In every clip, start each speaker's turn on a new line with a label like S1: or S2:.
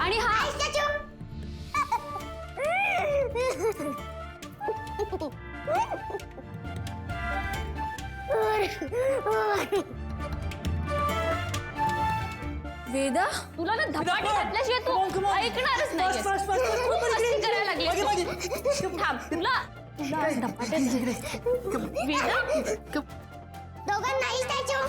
S1: आणि हा वेदा, तुला ना धपाटी घातल्याशिवाय तू ऐकणारच नाही. खूप मस्ती करायला लागली. थांब, तुला धपाट्या वेदा
S2: दोघांनाही स्टॅच्यू.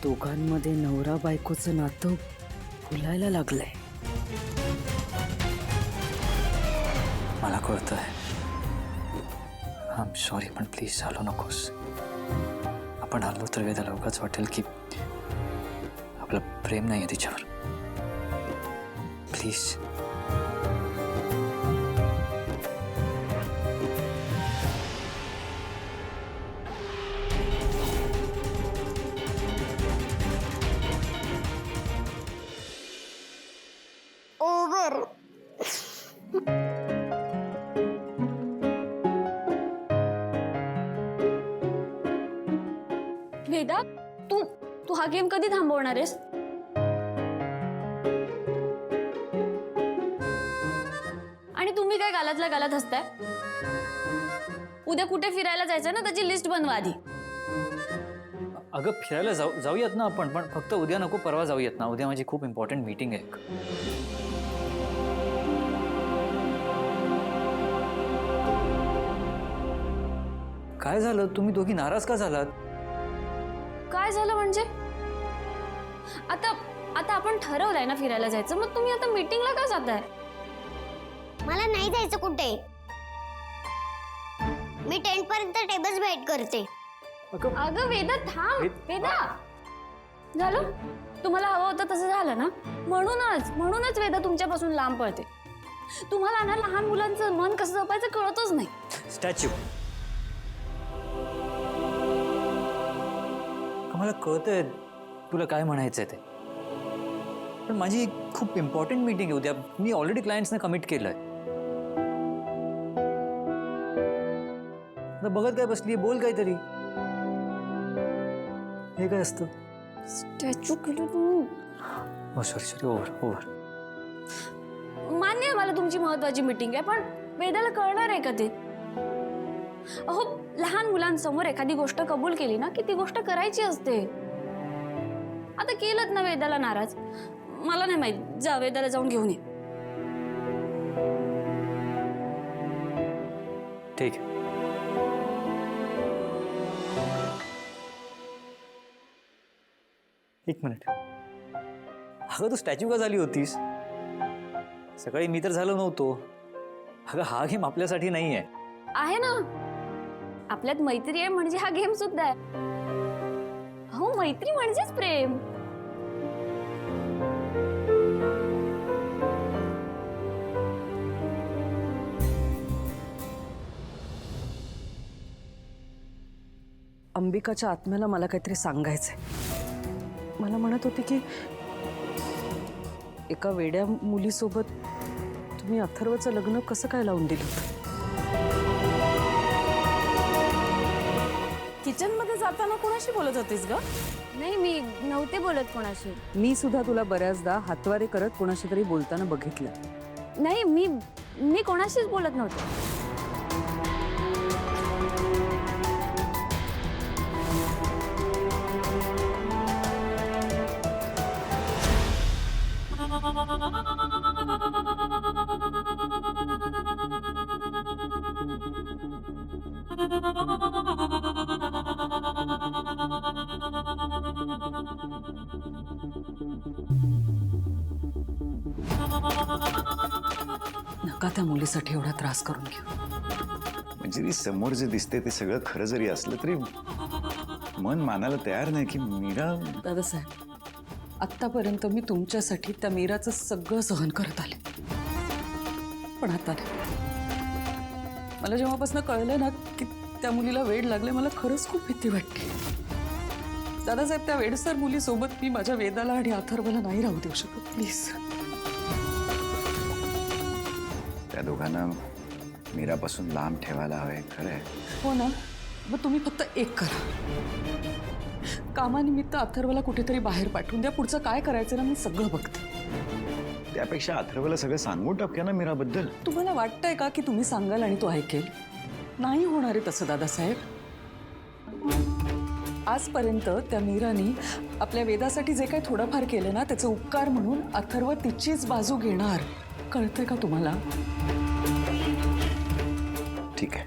S3: दोघांमध्ये नवरा बायकोचं नातं फुलायला लागलंय.
S4: मला कळतंय. आय एम सॉरी, पण प्लीज चालू नकोस. आपण हल्लो तर वेदाला उगाच वाटेल की आपलं प्रेम नाही आहे तिच्यावर. प्लीज.
S2: ओव्हर.
S1: वेदा, तू तू हा गेम कधी थांबवणार आहेस? आणि तुम्ही काय गालातल्या गालात हसताय? उद्या कुठे फिरायला जायचं ना, त्याची लिस्ट बनवा आधी.
S4: अगं फिरायला जाऊयात ना आपण, पण फक्त उद्या नको, परवा जाऊयात ना. उद्या माझी खूप इम्पॉर्टंट मीटिंग आहे. काय झालं? तुम्ही दोघी नाराज का झालात?
S1: काय झालं म्हणजे? आता आता आपण ठरवलंय ना फिरायला जायचं, मग तुम्ही आता मीटिंगला का जाताय?
S2: मला नाही जायचं कुठे. मी 10 पर्यंत टेबल्स भेट करते.
S1: अगं वेदा थांब. वेदा, झालं? तुम्हाला हवं होतं तसं झालं ना? म्हणूनच वेदा तुमच्यापासून लांब पळते. तुम्हाला ना लहान मुलांचं मन कसं जपायचं कळतच नाही.
S4: स्टॅच्यू. मला कळतंय तुला काय म्हणायचंय ते, पण माझी खूप इम्पॉर्टंट मीटिंग आहे उद्या. मी ऑलरेडी क्लायंट्सना कमिट केलंय. बघत काय बसली, बोल काहीतरी. हे काय असतं?
S1: स्टॅच्यू केलं तू.
S4: हो सॉरी, ओव्हर.
S1: मान्य आहे मला तुमची महत्वाची मीटिंग आहे, पण वेदाला कळणार आहे का ते? अहो, लहान मुलांसमोर एखादी गोष्ट कबूल केली ना की ती गोष्ट करायची असते. आता केलंत ना वेदाला नाराज. मला नाही माहित, जा वेदाला जाऊन घेऊन ये.
S4: ठीक आहे. एक मिनिट. अगं तू स्टॅच्यू का झाली होतीस? सकाळी मी तर झालो नव्हतो. अगं हा गेम आपल्यासाठी नाही
S1: आहे ना, आपल्यात मैत्री आहे म्हणजे हा गेम सुद्धा आहे. हो, मैत्री म्हणजेच प्रेम.
S3: अंबिकाच्या आत्म्याला मला काहीतरी सांगायचंय. मला म्हणत होती की एका वेड्या मुलीसोबत तुम्ही अथर्वचं लग्न कसं काय लावून दिलं?
S5: किचन मध्ये जाताना कोणाशी बोलत होतीस ग?
S1: नाही, मी नव्हते बोलत कोणाशी.
S3: मी सुद्धा तुला बऱ्याचदा हातवारे करत कोणाशी तरी बोलताना बघितलं.
S1: नाही, मी कोणाशीच बोलत नव्हते.
S3: नका त्या मुलीसाठी एवढा त्रास करून घेऊ.
S6: म्हणजे ती समोर जे दिसते ते सगळं खरं जरी असलं तरी मन मानायला तयार नाही की मीरा.
S3: दादासाहेब, आत्तापर्यंत मी तुमच्यासाठी त्या मीराचं सगळं सहन करत आले, पण आता नाही. मला जेव्हापासून कळलं ना की त्या मुलीला वेड लागले, मला खरंच खूप भीती वाटते. दादासाहेब, त्या वेडसर मुलीसोबत मी माझ्या वेदाला आणि अथर्वला नाही राहू देऊ शकत. प्लीज.
S6: त्या दोघांना मीरापासून लांब ठेवायला हवे. खरंय.
S3: हो ना, मग तुम्ही फक्त एक करा. कामानिमित्त अथर्वला कुठेतरी बाहेर पाठवून द्या. पुढचं काय करायचं ना मी सगळं बघते.
S6: त्यापेक्षा अथर्वला सगळं सांगून टाकूया ना मीराबद्दल.
S3: तुम्हाला वाटतंय का की तुम्ही सांगाल आणि तो ऐकेल? नाही होणार आहे तसं दादासाहेब. आजपर्यंत त्या मीरानी आपल्या वेदासाठी जे काही थोडंफार केलं ना, त्याचे उपकार म्हणून अथर्व तिचीच बाजू घेणार. कळतंय का तुम्हाला?
S6: ठीक आहे,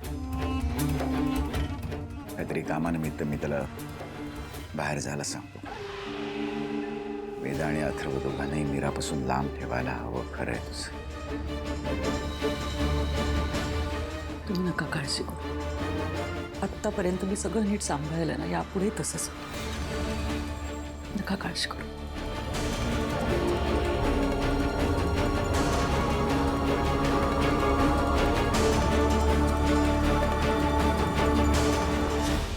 S6: काहीतरी कामानिमित्त मी त्याला बाहेर जायला सांगतो. वेदा आणि अथर्व दोघांनाही मीरापासून लांब ठेवायला हवं. खरंय तुझं.
S3: तुम्ही नका काळजी करू. आत्तापर्यंत मी सगळं नीट सांभाळलं ना, यापुढे तसंच. नका काळजी करू.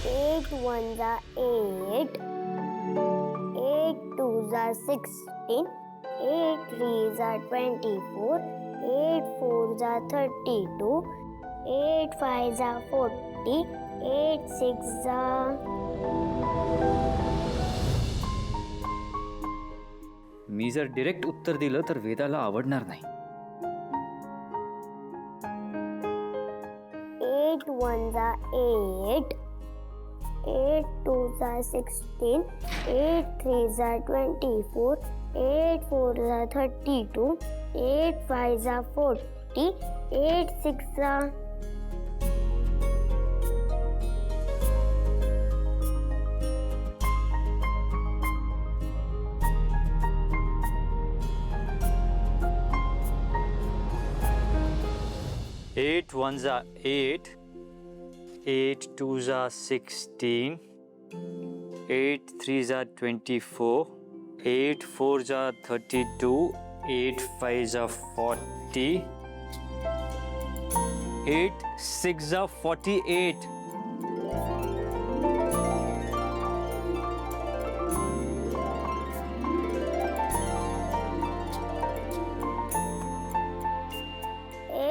S2: एट वन जा 8, 8 2 जा 16, 8 3 जा 24, 8 4 जा 32, 8 5 जा 40, 8 6 जा
S4: मी जर डिरेक्ट उत्तर दिलं तर वेदाला आवडणार नाही.
S2: 8 1 जा 8, 8 2 जा 16, 8 3 जा 24, 8 4 जा 32, 8 5 जा 40, 8 6 जा
S4: 8 1 जा 8, 8 2 जा 16, 8 3 जा 24, 8 4 जा 32, 8 5 जा 40, 8 6 जा 48.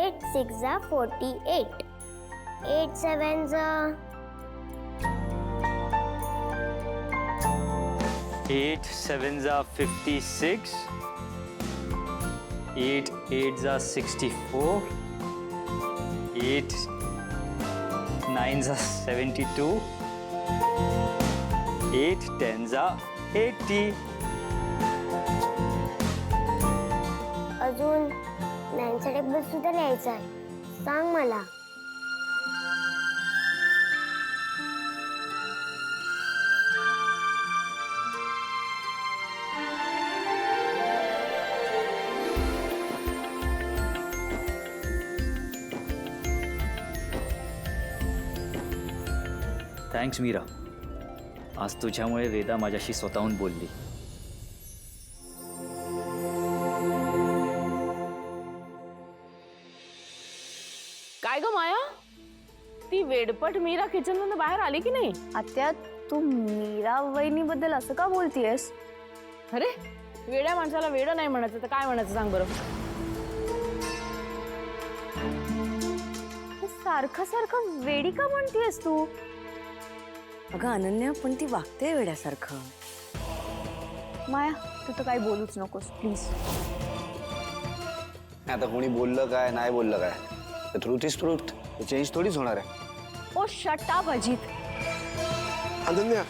S2: एट 6 जा 48, 8 7 जा
S4: 8 7 जा 56, 8 8 जा 64, 8 9 जा 72, 8 10 जा 80.
S2: अजून 9चा टेबल सुद्धा लिहायचा आहे. सांग मला.
S4: थँक्स मीरा. आज तुझ्यामुळे वेदा माझ्याशी स्वतःहून बोलली.
S5: काय ग माया, ती वेडपट मीरा किचन मधून बाहेर आली की नाही?
S1: आत्या, तू मीरा वहिनीबद्दल असं का बोलतीयस?
S5: अरे, वेड्या माणसाला वेड नाही म्हणायचं तर काय म्हणायचं सांग बरं.
S1: सारखं सारखं वेडी का म्हणतीयस तू?
S7: अगं अनन्या, पण ती वागते वेड्यासारखं.
S1: माया, तू तर काही बोलूच नकोस प्लीज.
S8: आता कोणी बोललं काय नाही बोललं काय, ट्रूथ इज ट्रूथ. चेंज थोडीच होणार आहे.
S1: ओ शट अप अजित.
S9: अनन्या,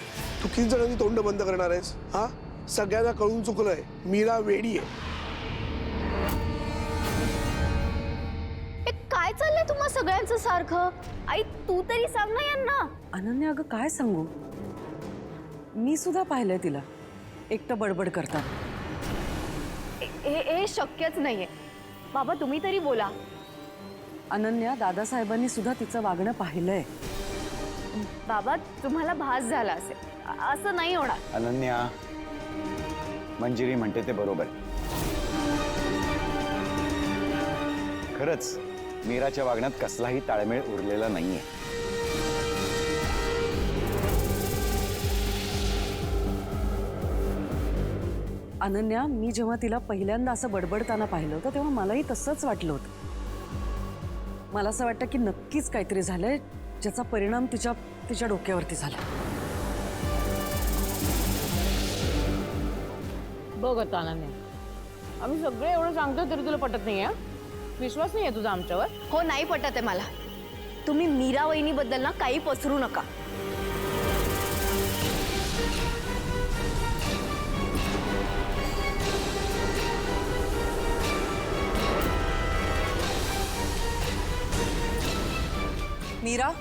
S9: तू किती जणांनी तोंड बंद करणार आहेस? हा, सगळ्यांना कळून चुकलंय, मीरा वेडी आहे.
S1: काय चाललंय तुम्हा सगळ्यांचं सारखं? आई, तू तरी सांग ना यांना.
S3: अनन्या, अगं काय सांगू, मी सुद्धा पाहिलंय तिला एकटं बडबड करताना.
S1: हे शक्यच नाहीये. बाबा, तुम्ही तरी बोला.
S3: अनन्या, दादासाहेबांनी सुद्धा तिचं वागणं पाहिलंय.
S1: बाबा तुम्हाला भास झाला असेल, असं नाही होणार.
S6: अनन्या, मंजिरी म्हणते ते बरोबर आहे. खरंच मीराच्या वागण्यात कसलाही ताळमेळ उरलेला नाहीये.
S3: अनन्या, मी जेव्हा तिला पहिल्यांदा असं बडबडताना पाहिलं होतं तेव्हा मलाही तसंच वाटलं होतं. मला असं वाटतं की नक्कीच काहीतरी झालंय ज्याचा परिणाम तिच्या डोक्यावरती झाला.
S5: बघ आता अनन्या, आम्ही सगळे एवढं सांगतो तरी तुला पटत नाही. विश्वास नाही आहे तुझा आमच्यावर?
S1: हो, नाही पटत आहे मला. तुम्ही मीरा वहिनीबद्दल ना काही पसरू नका.
S3: मीरा,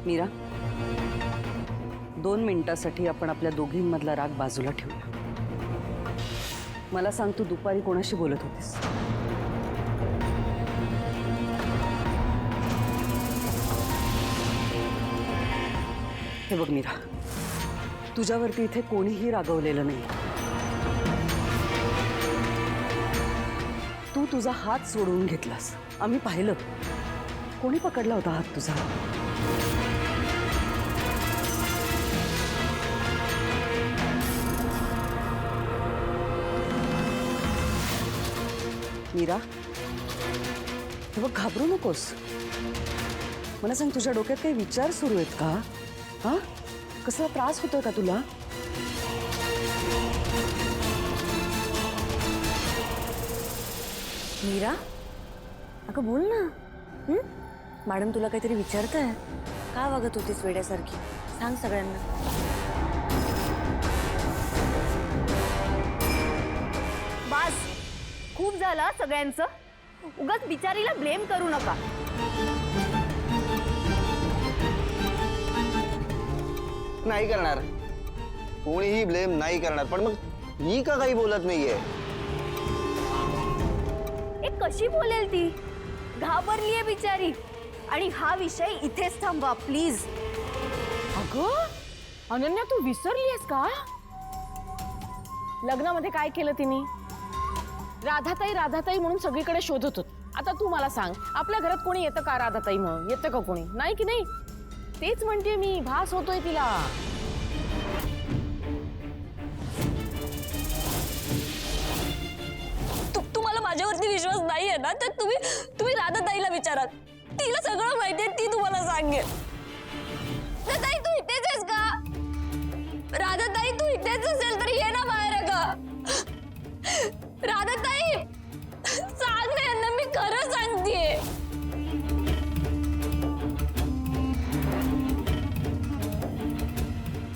S3: मीरा, 2 मिनिटासाठी आपण आपल्या दोघींमधला राग बाजूला ठेवूया. मला सांग, तू दुपारी कोणाशी बोलत होतीस? हे बघ मीरा, तुझ्यावरती इथे कोणीही रागवलेलं नाही. तू तुझा हात सोडून घेतलास, आम्ही पाहिलं. कोणी पकडला होता हात तुझा? मीरा, हे बघ, घाबरू नकोस. मला सांग, तुझ्या डोक्यात काही विचार सुरू आहेत का? हा, कसला त्रास होतोय का तुला?
S7: मीरा, अगं बोल ना. मॅडम तुला काहीतरी विचारताय. का वागत होतीस वेड्यासारखी? सांग सगळ्यांना.
S1: बास, खूप झालं सगळ्यांचं. उगाच बिचारीला ब्लेम करू नका.
S8: नाही करणार, कोणीही ब्लेम नाही करणार. पण मग ही का काही बोलत नाहीये?
S1: एक कशी बोलेल ती? घाबरलीये बिचारी. आणि हा विषय इथेच थांबवा प्लीज.
S5: अगं अनन्या, तू विसरलीयस का? लग्नामध्ये काय केलं तिने? राधाताई राधाताई म्हणून सगळीकडे शोधत होत. आता तू मला सांग, आपल्या घरात कोणी येतं का राधाताई म्हणून? येतं का कोणी? नाही की नाही? तेच म्हणते मी, भास होतोय तिला.
S1: तुम्हाला माझ्यावरती विश्वास नाहीये ना, तर तुम्ही राधाताईला विचारा. तिला सगळं माहितीये, ती तुम्हाला सांगेल. ताई, तू इथेच आहेस का? राधाताई, तू इथेच असेल तर ये ना बाहेर. का राधाताई, सांग ना यांना, मी खरं सांगतेय.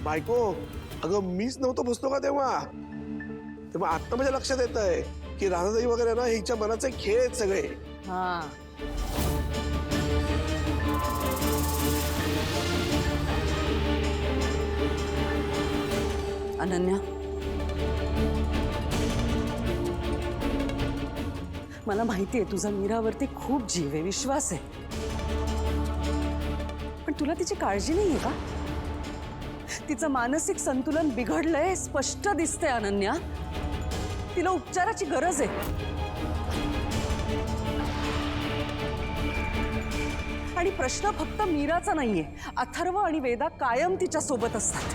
S9: बायको, अगं मीच नव्हतो बसलो का तेव्हा आता माझ्या लक्षात येत आहे की राधाताई वगैरे ना हिच्या मनाचे खेळ आहेत सगळे.
S5: हा,
S3: अनन्या, मला माहिती आहे तुझा मीरावरती खूप जीव आहे, विश्वास आहे. पण तुला तिची काळजी नाहीये का? तिचं मानसिक संतुलन बिघडलंय, स्पष्ट दिसतंय अनन्या. तिला उपचाराची गरज आहे. आणि प्रश्न फक्त मीराचा नाहीये. अथर्व आणि वेदा कायम तिच्या सोबत असतात.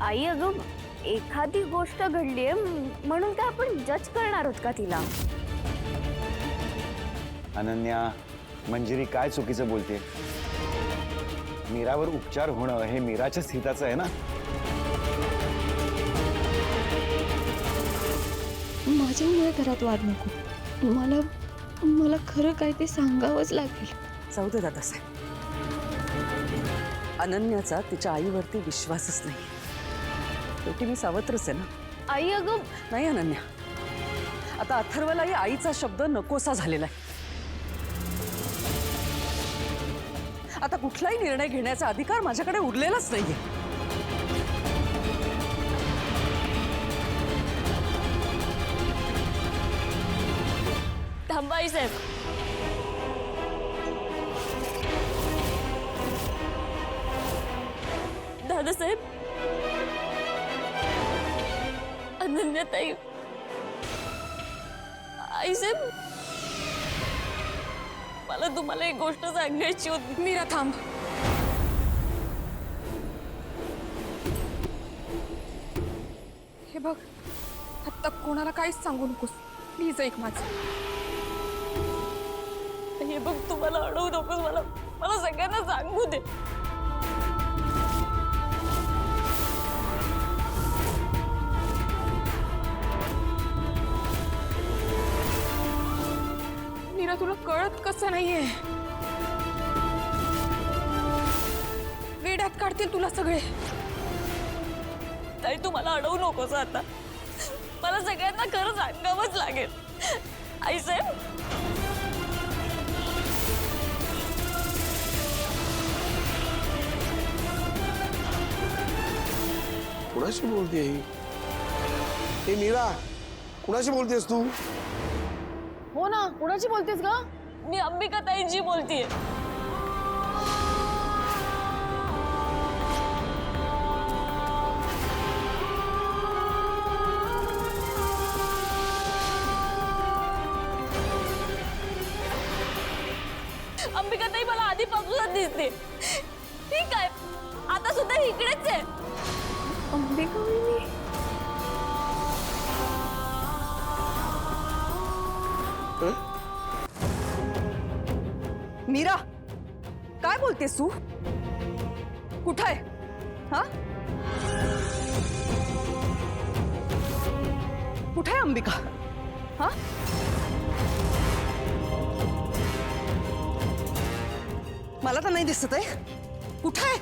S1: आई, अगं एखादी गोष्ट घडलीये म्हणून काय आपण जज करणार आहोत का तिला?
S6: अनन्या, मंजिरी काय चुकीचं बोलते? मीरावर उपचार होणं हे मीराच्याच हिताचं आहे ना.
S10: माझ्यामुळे घरात वाद नको. मला खरं काय ते सांगावंच लागेल.
S3: जाऊ दे दादासाहेब. अनन्याचा तिच्या आईवरती विश्वासच नाही. शेवटी मी सावत्रच आहे ना.
S1: आई, अगं
S3: नाही अनन्या, आता अथर्वलाही आईचा शब्द नकोसा झालेला आहे. आता कुठलाही निर्णय घेण्याचा अधिकार माझ्याकडे उरलेलाच नाहीये.
S1: थांबा आईसाहेब. दादासाहेब, अनन्याताई, आईसाहेब, मला तुम्हाला एक गोष्ट सांगायची होती.
S10: मीरा थांब. हे बघ, आत्ता कोणाला काहीच सांगू नकोस प्लीज, ऐक माझं.
S1: हे बघ, तुम्हाला अडवू नकोस. मला मला सगळ्यांना सांगू दे.
S10: मीरा, तुला कळत कसं नाहीये? वेड्यात काढतील तुला सगळे.
S1: ताई, तुम्हाला अडवू नकोस आता. मला सगळ्यांना खरं सांगावंच लागेल. आईसाहेब,
S9: कुणाशी बोलते ही? हे मीरा, कुणाशी बोलतेस तू?
S5: हो ना, कुणाची बोलतेस ग?
S1: मी अंबिका ताईंची बोलतीये. अंबिका ताई मला आधीपासूनच दिसते. ठीक आहे, आता सुद्धा इकडेच आहे.
S10: अंबिका वहिनी.
S3: मीरा, काय बोलतेस तू? कुठं आहे? हा, कुठे आहे अंबिका? हा, मला तर नाही दिसत आहे. कुठे आहे?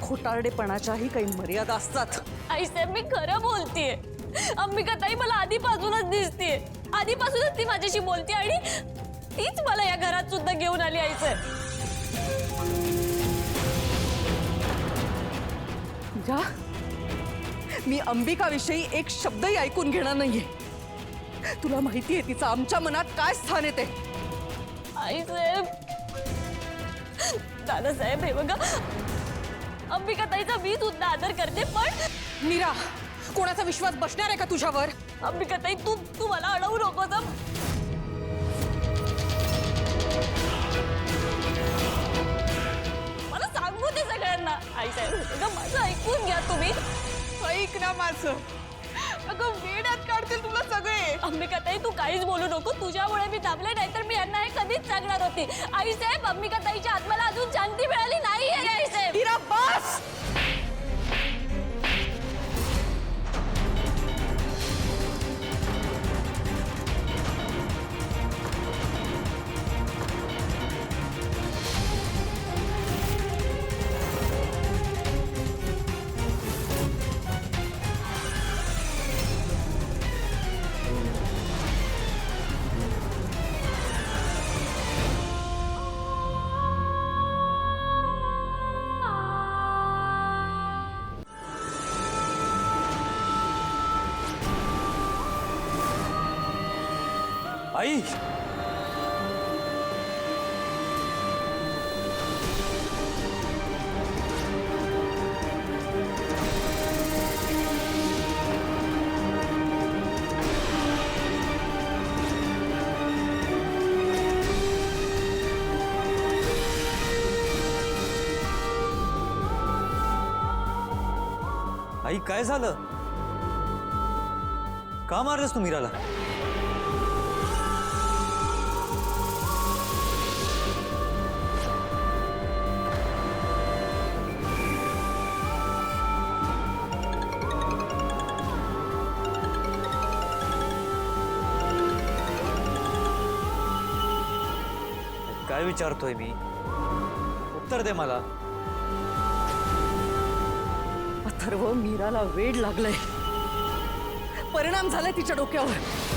S3: खोटारडेपणाच्याही काही मर्यादा असतात.
S1: आईसाहेब, मी खरं बोलतीये. अंबिका ताई मला आधीपासूनच दिसतीये. आधीपासूनच ती माझ्याशी बोलते आणि तीच मला या घरात सुद्धा घेऊन आली. आईसाहेब,
S3: जा, मी अंबिकाविषयी एक शब्दही ऐकून घेणार नाहीये. तुला माहितीये तिचं आमच्या मनात काय स्थान येते.
S1: आईसाहेब, दादासाहेब, हे बघा, अंबिका ताईचा मी सुद्धा आदर करते, पण
S10: मीरा, कोणाचा विश्वास बसणार आहे का तुझ्यावर?
S1: अंबिका ताई, तू मला अडवू नकोस. मला सांगू दे सगळ्यांना. आईसाहेब, हे बघा, माझं ऐकून घ्या तुम्ही.
S10: ऐक ना माझं. अगं, वेड्यात काढतील तुला सगळे.
S1: अंबिका ताई, तू काहीच बोलू नको. तुझ्यामुळे मी थांबले, नाहीतर मी यांना हे कधीच सांगणार होती. आईसाहेब, अंबिका ताईच्या आत्म्याला अजून शांती मिळाली नाहीये. आईसाहेब,
S3: मीरा, बस.
S4: आई, आई, काय झालं? का मारलंस तू मीराला? काय विचारतोय मी? उत्तर दे मला.
S3: अथर्व, मीराला वेड लागलंय. परिणाम झालाय तिच्या डोक्यावर.